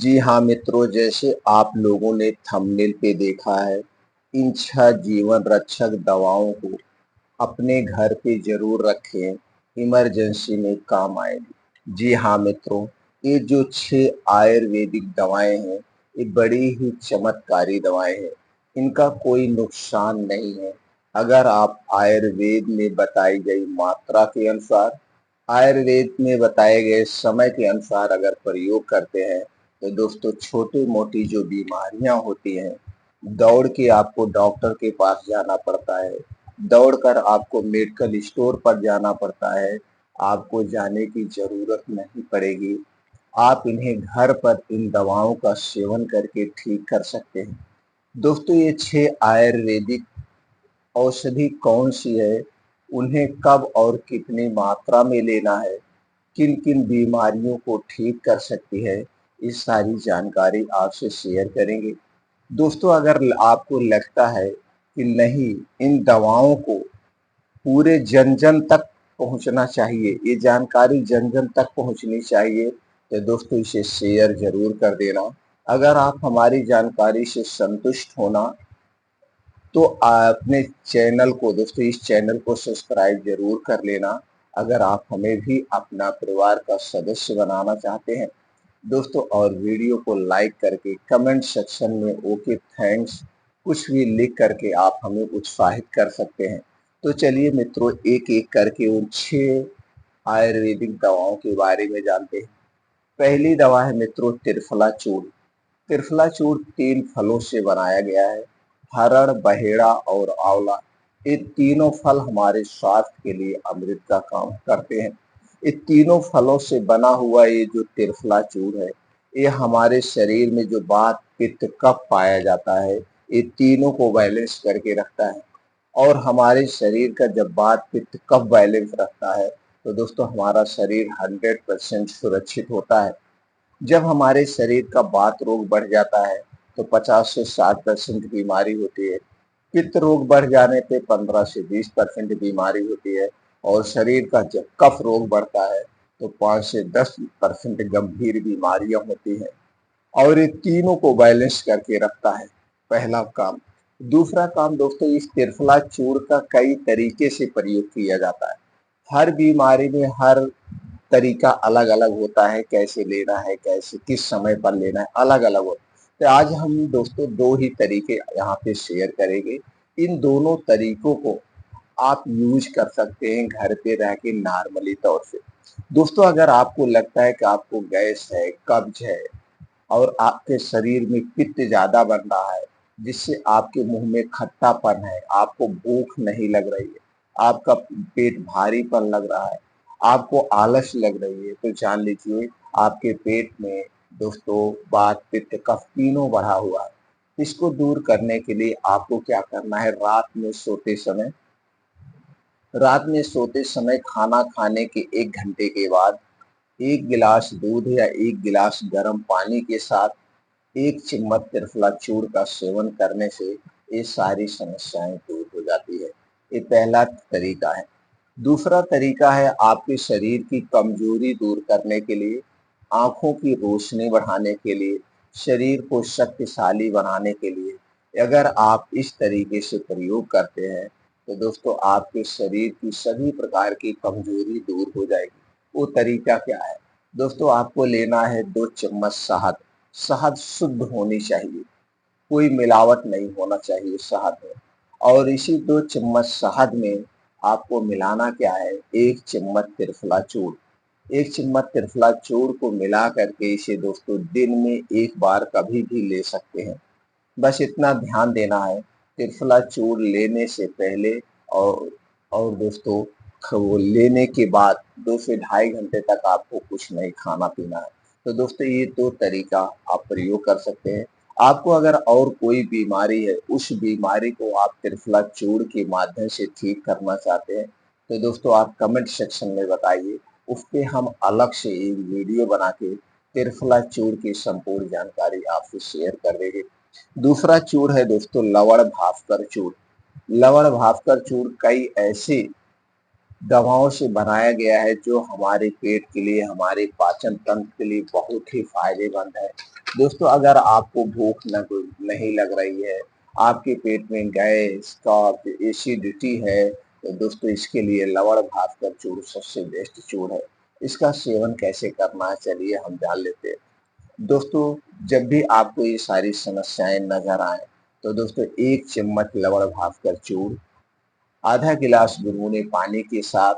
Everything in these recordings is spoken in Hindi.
जी हाँ मित्रों, जैसे आप लोगों ने थंबनेल पे देखा है, इन 6 जीवन रक्षक दवाओं को अपने घर पे ज़रूर रखें, इमरजेंसी में काम आएगी। जी हाँ मित्रों, ये जो 6 आयुर्वेदिक दवाएँ हैं, ये बड़ी ही चमत्कारी दवाएँ हैं। इनका कोई नुकसान नहीं है। अगर आप आयुर्वेद में बताई गई मात्रा के अनुसार, आयुर्वेद में बताए गए समय के अनुसार अगर प्रयोग करते हैं, तो दोस्तों छोटी-मोटी जो बीमारियाँ होती हैं, दौड़ के आपको डॉक्टर के पास जाना पड़ता है, दौड़कर आपको मेडिकल स्टोर पर जाना पड़ता है, आपको जाने की ज़रूरत नहीं पड़ेगी। आप इन्हें घर पर इन दवाओं का सेवन करके ठीक कर सकते हैं। दोस्तों ये 6 आयुर्वेदिक औषधि कौन-सी है, उन्हें कब और कितनी मात्रा में लेना है, किन-किन बीमारियों को ठीक कर सकती है, ये सारी जानकारी आपसे शेयर करेंगे। दोस्तों अगर आपको लगता है कि नहीं, इन दवाओं को पूरे जन-जन तक पहुँचना चाहिए, ये जानकारी जन-जन तक पहुँचनी चाहिए, तो दोस्तों इसे शेयर ज़रूर कर देना। अगर आप हमारी जानकारी से संतुष्ट हो ना, तो अपने चैनल को दोस्तों इस चैनल को सब्सक्राइब ज़रूर कर लेना, अगर आप हमें भी अपना परिवार का सदस्य बनाना चाहते हैं। दोस्तों और वीडियो को लाइक करके कमेंट सेक्शन में ओके थैंक्स कुछ भी लिख करके आप हमें उत्साहित कर सकते हैं। तो चलिए मित्रों एक-एक करके उन 6 आयुर्वेदिक दवाओं के बारे में जानते हैं। पहली दवा है मित्रों त्रिफला चूर्ण। त्रिफला चूर्ण 3 फलों से बनाया गया है, हरड़, बहेड़ा और आंवला। ये तीनों फल हमारे स्वास्थ्य के लिए अमृत का काम करते हैं। ये तीनों फलों से बना हुआ ये जो त्रिफला चूर्ण है, ये हमारे शरीर में जो वात, पित्त, कफ पाया जाता है, ये तीनों को बैलेंस करके रखता है। और हमारे शरीर का जब वात, पित्त, कफ बैलेंस रखता है, तो दोस्तों हमारा शरीर 100% सुरक्षित होता है। जब हमारे शरीर का वात रोग बढ़ जाता है, तो 50 से 60% बीमारी होती है। पित्त रोग बढ़ जाने पे 15 से 20% बीमारी होती है और शरीर का जब कफ रोग बढ़ता है, तो 5 से 10% गंभीर बीमारियां होती हैं। और ये तीनों को बैलेंस करके रखता है, पहला काम। दूसरा काम दोस्तों, इस त्रिफला चूर्ण का कई तरीके से प्रयोग किया जाता है। हर बीमारी में हर तरीका अलग-अलग होता है, कैसे लेना है, कैसे किस समय पर लेना है, अलग-अलग होता है। तो आज हम दोस्तों 2 ही तरीके यहाँ पे शेयर करेंगे। इन दोनों तरीकों को आप यूज़ कर सकते हैं घर पे रह के नॉर्मली तौर से। दोस्तों अगर आपको लगता है कि आपको गैस है, कब्ज़ है और आपके शरीर में पित्त ज़्यादा बन रहा है, जिससे आपके मुँह में खट्टापन है, आपको भूख नहीं लग रही है, आपका पेट भारीपन लग रहा है, आपको आलस लग रही है, तो जान लीजिए आपके पेट में दोस्तों वात, पित्त, कफ तीनों बढ़ा हुआ है। इसको दूर करने के लिए आपको क्या करना है, रात में सोते समय खाना खाने के 1 घंटे के बाद 1 गिलास दूध या 1 गिलास गर्म पानी के साथ 1 चम्मच त्रिफला चूर्ण का सेवन करने से ये सारी समस्याएं दूर हो जाती है। ये पहला तरीका है। दूसरा तरीका है आपके शरीर की कमजोरी दूर करने के लिए, आंखों की रोशनी बढ़ाने के लिए, शरीर को शक्तिशाली बनाने के लिए। अगर आप इस तरीके से प्रयोग करते हैं, तो दोस्तों आपके शरीर की सभी प्रकार की कमजोरी दूर हो जाएगी। वो तरीका क्या है? दोस्तों आपको लेना है 2 चम्मच शहद। शहद शुद्ध होनी चाहिए, कोई मिलावट नहीं होना चाहिए शहद में। और इसी 2 चम्मच शहद में आपको मिलाना क्या है, 1 चम्मच त्रिफला चूर्ण। 1 चम्मच त्रिफला चूर्ण को मिला करके इसे दोस्तों दिन में 1 बार कभी भी ले सकते हैं। बस इतना ध्यान देना है, त्रिफला चूर्ण लेने से पहले और और दोस्तों वो लेने के बाद 2 से ढाई घंटे तक आपको कुछ नहीं खाना-पीना है। तो दोस्तों ये 2 तरीका आप प्रयोग कर सकते हैं। आपको अगर और कोई बीमारी है, उस बीमारी को आप त्रिफला चूर्ण के माध्यम से ठीक करना चाहते हैं, तो दोस्तों आप कमेंट सेक्शन में बताइए। उसपे हम अलग से एक वीडियो बना के त्रिफला चूर्ण की संपूर्ण जानकारी आपसे शेयर कर देंगे। दूसरा चूर्ण है दोस्तों लवण भास्कर चूर्ण। लवण भास्कर चूर्ण कई ऐसे दवाओं से बनाया गया है जो हमारे पेट के लिए, हमारे पाचन तंत्र के लिए बहुत ही फायदेमंद है। दोस्तों अगर आपको भूख नहीं लग रही है, आपके पेट में गैस, कफ, एसिडिटी है, तो दोस्तों इसके लिए लवण भास्कर चूर्ण सबसे बेस्ट चूर्ण है। इसका सेवन कैसे करना है चलिए हम जान लेते हैं। दोस्तों जब भी आपको ये सारी समस्याएं नजर आए तो दोस्तों 1 चम्मच लवण भास्कर चूर्ण आधा गिलास गुनगुने पानी के साथ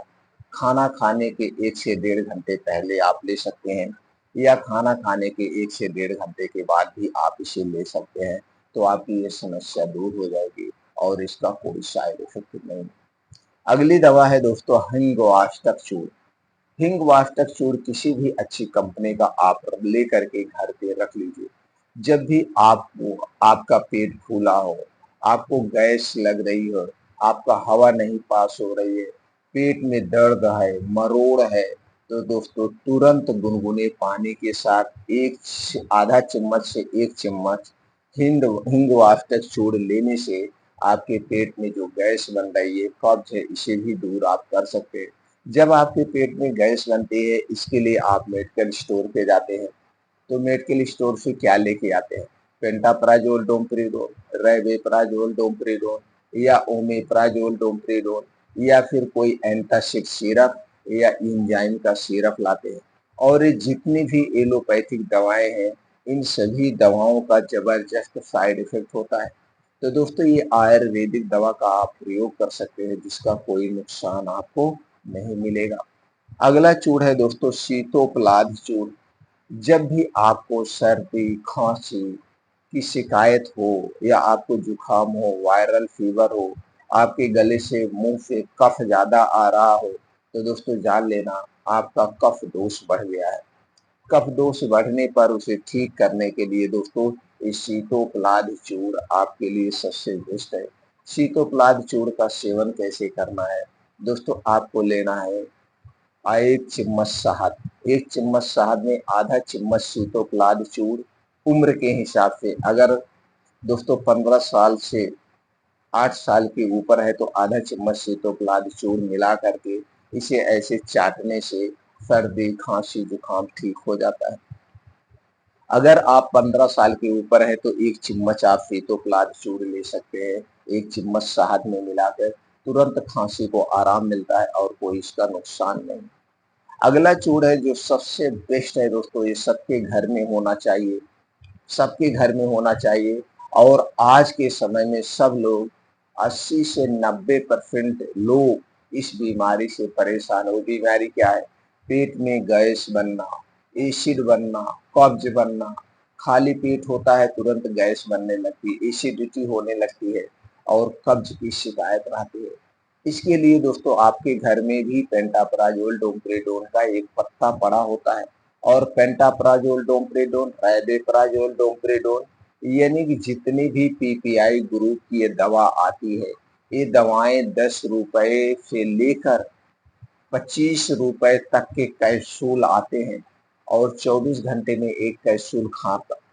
खाना खाने के 1 से डेढ़ घंटे पहले आप ले सकते हैं, या खाना खाने के 1 से डेढ़ घंटे के बाद भी आप इसे ले सकते हैं। तो आपकी ये समस्या दूर हो जाएगी और इसका कोई साइड इफेक्ट नहीं। अगली दवा है दोस्तों हिंग वाष्टक चूर्ण। हिंग वाष्टक चूर्ण किसी भी अच्छी कंपनी का आप लेकर के घर पे रख लीजिए। जब भी आपको आपका पेट फूला हो, आपको गैस लग रही हो, आपका हवा नहीं पास हो रही है, पेट में दर्द है, मरोड़ है, तो दोस्तों तुरंत गुनगुने पानी के साथ आधा चम्मच से 1 चम्मच हिंग वाष्टक चूर्ण लेने से आपके पेट में जो गैस बन रही है, कब्ज है, इसे भी दूर आप कर सकते हैं। जब आपके पेट में गैस बनती है, इसके लिए आप मेडिकल स्टोर पे जाते हैं, तो मेडिकल स्टोर से क्या लेके आते हैं? पेंटाप्राजोल, डोमपेरिडोल, रेबेप्राजोल, डोमपेरिडोल या ओमेप्राजोल, डोमपेरिडोल या फिर कोई एंटासिड सिरप या एंजाइम का सिरप लाते हैं। और ये जितनी भी एलोपैथिक दवाएं हैं, इन सभी दवाओं का जबरदस्त साइड इफेक्ट होता है। तो दोस्तों ये आयुर्वेदिक दवा का आप प्रयोग कर सकते हैं जिसका कोई नुकसान आपको नहीं मिलेगा। अगला चूर्ण है दोस्तों शीतोपलाद चूर्ण। जब भी आपको सर्दी, खांसी की शिकायत हो या आपको जुकाम हो, वायरल फीवर हो, आपके गले से, मुंह से कफ ज़्यादा आ रहा हो, तो दोस्तों जान लेना आपका कफ दोष बढ़ गया है। कफ दोष बढ़ने पर उसे ठीक करने के लिए दोस्तों ये शीतोपलाद चूर्ण आपके लिए सबसे बेस्ट है। शीतोपलाद चूर्ण का सेवन कैसे करना है? दोस्तों आपको लेना है 1 चम्मच शहद। 1 चम्मच शहद में आधा चम्मच शीतोपलाद चूर्ण। उम्र के हिसाब से अगर दोस्तों 15 साल से 8 साल के ऊपर है तो आधा चम्मच शीतोपलाद चूर्ण मिला करके इसे ऐसे चाटने से सर्दी, खांसी, जुकाम ठीक हो जाता है। अगर आप 15 साल के ऊपर है तो 1 चम्मच आप शीतोपलाद चूर्ण ले सकते हैं। 1 चम्मच शहद में मिलाकर तुरंत खांसी को आराम मिलता है और कोई इसका नुकसान नहीं। अगला चूर्ण है जो सबसे बेस्ट है दोस्तों, ये सबके घर में होना चाहिए, सबके घर में होना चाहिए। और आज के समय में सब लोग 80 से 90% लोग इस बीमारी से परेशान हो। बीमारी क्या है? पेट में गैस बनना, एसिड बनना, कब्ज बनना। खाली पेट होता है तुरंत गैस बनने लगती है, एसिडिटी होने लगती है और कब्ज की शिकायत रहती है। इसके लिए दोस्तों आपके घर में भी पेंटाप्राजोल, डोमपेरिडोल का एक पत्ता पड़ा होता है। और पेंटाप्राजोल, डोमपेरिडोल, राइबोप्राजोल, डोमपेरिडोल यानी कि जितनी भी पीपीआई ग्रुप की ये दवा आती है, ये दवाएं 10 रुपए से लेकर 25 रुपए तक के कैप्सूल आते हैं और 24 घंटे में एक कैप्सूल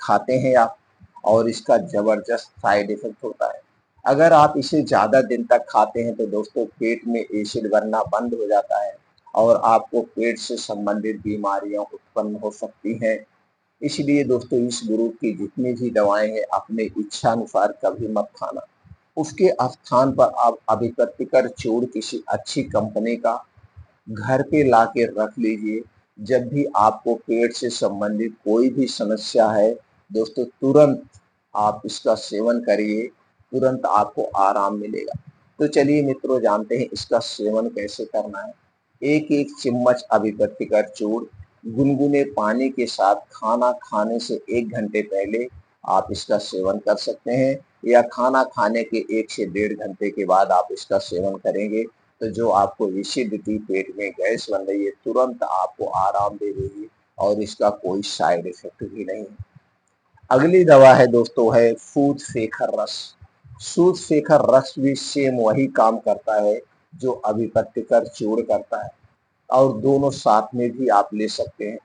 खाते हैं आप, और इसका जबरदस्त साइड इफेक्ट होता है। अगर आप इसे ज़्यादा दिन तक खाते हैं तो दोस्तों पेट में एसिड बनना बंद हो जाता है और आपको पेट से संबंधित बीमारियां उत्पन्न हो सकती हैं। इसलिए दोस्तों इस ग्रुप की जितनी भी दवाएं हैं अपने इच्छानुसार कभी मत खाना। उसके स्थान पर आप अभिप्रतिकर चूर्ण किसी अच्छी कंपनी का घर पे ला के रख लीजिए। जब भी आपको पेट से संबंधित कोई भी समस्या है दोस्तों तुरंत आप इसका सेवन करिए, तुरंत आपको आराम मिलेगा। तो चलिए मित्रों जानते हैं इसका सेवन कैसे करना है। एक एक चम्मच अभिप्रतिकर चूर्ण गुनगुने पानी के साथ खाना खाने से 1 घंटे पहले आप इसका सेवन कर सकते हैं, या खाना खाने के 1 से डेढ़ घंटे के बाद आप इसका सेवन करेंगे तो जो आपको एसिडिटी, पेट में गैस बन रही है, तुरंत आपको आराम दे देगी और इसका कोई साइड इफेक्ट भी नहीं है। अगली दवा है दोस्तों है सूत शेखर रस। सूत शेखर रस भी सेम वही काम करता है जो अभिपत्तिकर चूर्ण करता है, और दोनों साथ में भी आप ले सकते हैं।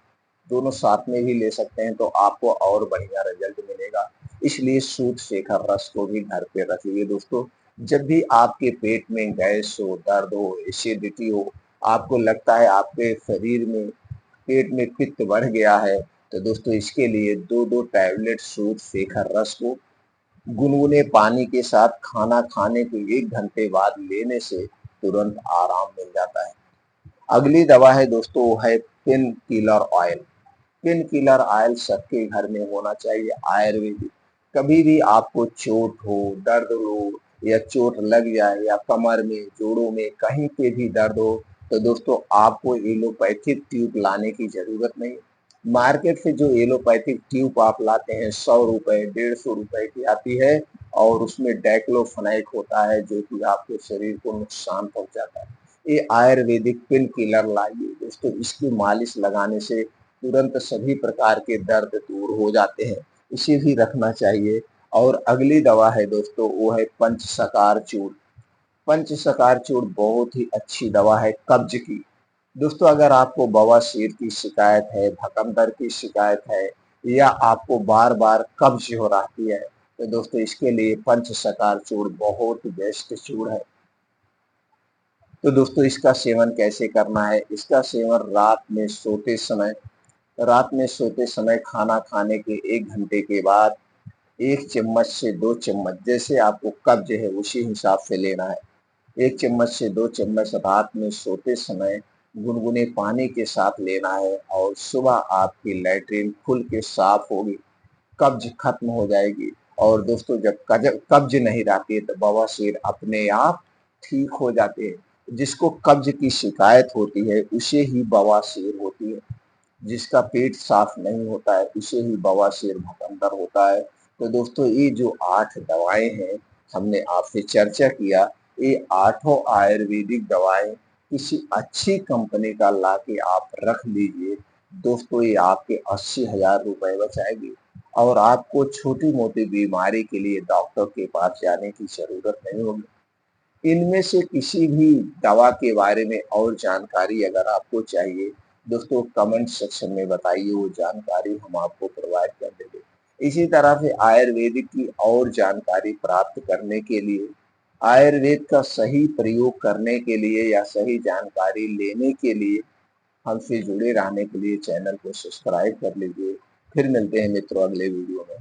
दोनों साथ में भी ले सकते हैं तो आपको और बढ़िया रिजल्ट मिलेगा। इसलिए सूत शेखर रस को भी घर पे रखिए दोस्तों। जब भी आपके पेट में गैस हो, दर्द हो, एसिडिटी हो, आपको लगता है आपके शरीर में पेट में पित्त बढ़ गया है, तो दोस्तों इसके लिए 2-2 टैबलेट सूद शेखर रस को गुनगुने पानी के साथ खाना खाने के 1 घंटे बाद लेने से तुरंत आराम मिल जाता है। अगली दवा है दोस्तों, वो है pain killer oil. Pain killer oil सबके घर में होना चाहिए, आयुर्वेदिक। कभी भी आपको चोट हो, दर्द हो या चोट लग जाए या कमर में, जोड़ों में कहीं पे भी दर्द हो, तो दोस्तों आपको एलोपैथिक ट्यूब लाने की ज़रूरत नहीं। मार्केट से जो एलोपैथिक ट्यूब आप लाते हैं ₹100, ₹150 की आती है और उसमें डाइक्लोफेनाक होता है जो कि आपके शरीर को नुकसान पहुँचाता है। ये आयुर्वेदिक पेन किलर लाइए दोस्तों, इसकी मालिश लगाने से तुरंत सभी प्रकार के दर्द दूर हो जाते हैं, इसे भी रखना चाहिए। और अगली दवा है दोस्तों, वो है पंचसकार चूर्ण। पंचसकार चूर्ण बहुत ही अच्छी दवा है कब्ज की। दोस्तों अगर आपको बवासीर की शिकायत है, भकंदर की शिकायत है या आपको बार बार कब्ज हो रहती है, तो दोस्तों इसके लिए पंचसकार चूर्ण बहुत बेस्ट चूर्ण है। तो दोस्तों इसका सेवन कैसे करना है? इसका सेवन रात में सोते समय खाना खाने के 1 घंटे के बाद 1 चम्मच से 2 चम्मच, जैसे आपको कब्ज है उसी हिसाब से लेना है। 1 चम्मच से 2 चम्मच रात में सोते समय गुनगुने पानी के साथ लेना है और सुबह आपकी लैट्रिन खुल के साफ होगी, कब्ज खत्म हो जाएगी। और दोस्तों जब कब्ज नहीं रहती है तो बवासीर अपने आप ठीक हो जाते हैं। जिसको कब्ज की शिकायत होती है उसे ही बवासीर होती है, जिसका पेट साफ नहीं होता है उसे ही बवासीर भकंदर होता है। तो दोस्तों ये जो 8 दवाएं हैं हमने आपसे चर्चा किया, ये आठों आयुर्वेदिक दवाएं किसी अच्छी कंपनी का लाके आप रख लीजिए। दोस्तों ये आपके 80,000 रुपए बचाएगी और आपको छोटी मोटी बीमारी के लिए डॉक्टर के पास जाने की जरूरत नहीं होगी। इनमें से किसी भी दवा के बारे में और जानकारी अगर आपको चाहिए, दोस्तों कमेंट सेक्शन में बताइए, वो जानकारी हम आपको प्रोवाइड कर देंगे। इसी तरह से आयुर्वेदिक की और जानकारी प्राप्त करने के लिए, आयुर्वेद का सही प्रयोग करने के लिए या सही जानकारी लेने के लिए हमसे जुड़े रहने के लिए चैनल को सब्सक्राइब कर लीजिए। फिर मिलते हैं मित्रों अगले वीडियो में।